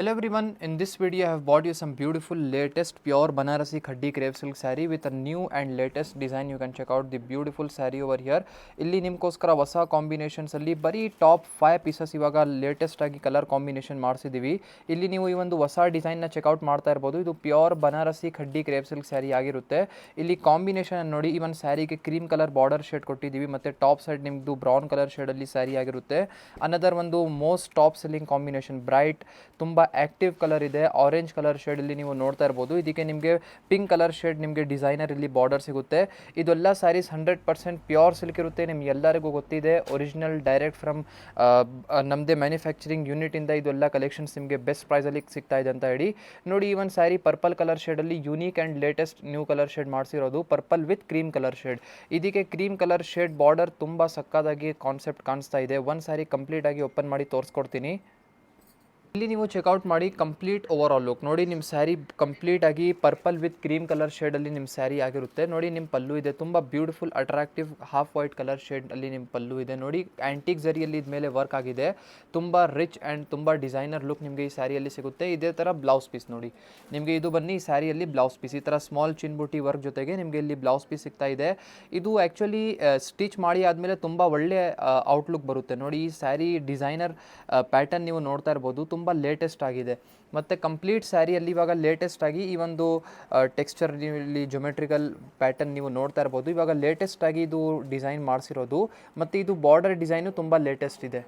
Hello everyone, in this video I have bought you some beautiful latest pure Banarasi Khaddi crepe silk saree with a new and latest design. You can check out the beautiful saree over here. ಇಲ್ಲಿ ನಿಮಗೋಸ್ಕರ ಹೊಸ combinations ಅಲ್ಲಿ ಬರೀ top 5 pieces ಇವಾಗ latest ಆಗಿ colour combination ಮಾಡಿಸಿದ್ದೀವಿ. ಇಲ್ಲಿ ನೀವು ಈ ಒಂದು ಹೊಸ ಡಿಸೈನ್ ನ ಚೆಕ್ಔಟ್ ಮಾಡ್ತಾ ಇರಬಹುದು. ಇದು pure Banarasi khaddi crepe silk sari ಆಗಿರುತ್ತೆ. ಇಲ್ಲಿ ಕಾಂಬಿನೇಷನ್ ನೋಡಿ, ಈ ಒಂದು ಸ್ಯಾರಿಗೆ ಕ್ರೀಮ್ ಕಲರ್ ಬಾರ್ಡರ್ ಶೇಡ್ ಕೊಟ್ಟಿದ್ದೀವಿ ಮತ್ತೆ ಟಾಪ್ ಸೈಡ್ ನಿಮ್ಮದು ಬ್ರೌನ್ ಕಲರ್ ಶೇಡ್ ಅಲ್ಲಿ ಸ್ಯಾರಿ ಆಗಿರುತ್ತೆ. ಅನದರ್ ಒಂದು most top selling combination bright ತುಂಬಾ ಆಕ್ಟಿವ್ ಕಲರ್ ಇದೆ. ಆರೆಂಜ್ ಕಲರ್ ಶೇಡ್ ಇಲ್ಲಿ ನೀವು ನೋಡ್ತಾ ಇರಬಹುದು. ಇದಕ್ಕೆ ನಿಮಗೆ ಪಿಂಕ್ ಕಲರ್ ಶೇಡ್ ನಿಮಗೆ ಡಿಸೈನರ್ ಇಲ್ಲಿ ಬಾರ್ಡರ್ ಸಿಗುತ್ತೆ. ಇದೆಲ್ಲ ಸ್ಯಾರೀಸ್ 100% ಪ್ಯೂರ್ ಸಿಲ್ಕ್ ಇರುತ್ತೆ. ನಿಮ್ಗೆ ಎಲ್ಲರಿಗೂ ಗೊತ್ತಿದೆ, ಒರಿಜಿನಲ್ ಡೈರೆಕ್ಟ್ ಫ್ರಮ್ ನಮ್ಮದೇ ಮ್ಯಾನುಫ್ಯಾಕ್ಚರಿಂಗ್ ಯೂನಿಟ್ ಇಂದ ಇದೆಲ್ಲ ಕಲೆಕ್ಷನ್ಸ್ ನಿಮಗೆ ಬೆಸ್ಟ್ ಪ್ರೈಸ್ ಅಲ್ಲಿ ಸಿಗ್ತಾ ಇದೆ ಅಂತ ಹೇಳಿ. ನೋಡಿ, ಈ ಒಂದು ಸ್ಯಾರಿ ಪರ್ಪಲ್ ಕಲರ್ ಶೇಡ್ ಅಲ್ಲಿ unique and latest new colour shade ಮಾಡಿಸಿರೋದು, purple with cream colour shade. ಇದಕ್ಕೆ ಕ್ರೀಮ್ ಕಲರ್ ಶೇಡ್ ಬಾರ್ಡರ್ ತುಂಬಾ ಸಕ್ಕದಾಗಿ ಕಾನ್ಸೆಪ್ಟ್ ಕಾಣಿಸ್ತಾ ಇದೆ. ಒಂದು ಸ್ಯಾರಿ ಕಂಪ್ಲೀಟ್ ಆಗಿ ಓಪನ್ ಮಾಡಿ ತೋರಿಸ್ಕೊಡ್ತೀನಿ. ಇಲ್ಲಿ ನೀವು ಚೆಕ್ಔಟ್ ಮಾಡಿ ಕಂಪ್ಲೀಟ್ ಓವರ್ ಆಲ್ ಲುಕ್ ನೋಡಿ. ನಿಮ್ಮ ಸ್ಯಾರಿ ಕಂಪ್ಲೀಟ್ ಆಗಿ ಪರ್ಪಲ್ ವಿತ್ ಕ್ರೀಮ್ ಕಲರ್ ಶೇಡಲ್ಲಿ ನಿಮ್ಮ ಸ್ಯಾರಿ ಆಗಿರುತ್ತೆ. ನೋಡಿ, ನಿಮ್ಮ ಪಲ್ಲು ಇದೆ, ತುಂಬ beautiful attractive half white colour ಶೇಡಲ್ಲಿ ನಿಮ್ಮ ಪಲ್ಲು ಇದೆ. ನೋಡಿ, ಆ್ಯಂಟಿಕ್ ಜರಿಯಲ್ಲಿ ಇದ್ಮೇಲೆ ವರ್ಕ್ ಆಗಿದೆ. ತುಂಬ ರಿಚ್ ಆ್ಯಂಡ್ ತುಂಬ ಡಿಸೈನರ್ ಲುಕ್ ನಿಮಗೆ ಈ ಸ್ಯಾರಿಯಲ್ಲಿ ಸಿಗುತ್ತೆ. ಇದೇ ಥರ ಬ್ಲೌಸ್ ಪೀಸ್ ನೋಡಿ, ನಿಮಗೆ ಇದು ಬನ್ನಿ ಈ ಸ್ಯಾರಿಯಲ್ಲಿ ಬ್ಲೌಸ್ ಪೀಸ್ ಈ ಥರ ಸ್ಮಾಲ್ ಚಿನ್ಬುಟಿ ವರ್ಕ್ ಜೊತೆಗೆ ನಿಮಗೆ ಇಲ್ಲಿ ಬ್ಲೌಸ್ ಪೀಸ್ ಸಿಗ್ತಾ ಇದೆ. ಇದು ಆ್ಯಕ್ಚುಲಿ ಸ್ಟಿಚ್ ಮಾಡಿ ಆದಮೇಲೆ ತುಂಬ ಒಳ್ಳೆ ಔಟ್ಲುಕ್ ಬರುತ್ತೆ. ನೋಡಿ, ಈ ಸ್ಯಾರಿ ಡಿಸೈನರ್ ಪ್ಯಾಟರ್ನ್ ನೀವು ನೋಡ್ತಾ ಇರ್ಬೋದು, ತುಂಬ ಲೇಟೆಸ್ಟ್ ಆಗಿದೆ. ಮತ್ತು ಕಂಪ್ಲೀಟ್ ಸ್ಯಾರಿಯಲ್ಲಿ ಇವಾಗ ಲೇಟೆಸ್ಟ್ ಆಗಿ ಈ ಒಂದು ಟೆಕ್ಸ್ಚರ್ ಇಲ್ಲಿ ಜೊಮೆಟ್ರಿಕಲ್ ಪ್ಯಾಟರ್ನ್ ನೀವು ನೋಡ್ತಾ ಇರ್ಬೋದು. ಇವಾಗ ಲೇಟೆಸ್ಟ್ ಆಗಿ ಇದು ಡಿಸೈನ್ ಮಾಡಿಸಿರೋದು ಮತ್ತು ಇದು ಬಾರ್ಡರ್ ಡಿಸೈನು ತುಂಬ ಲೇಟೆಸ್ಟ್ ಇದೆ.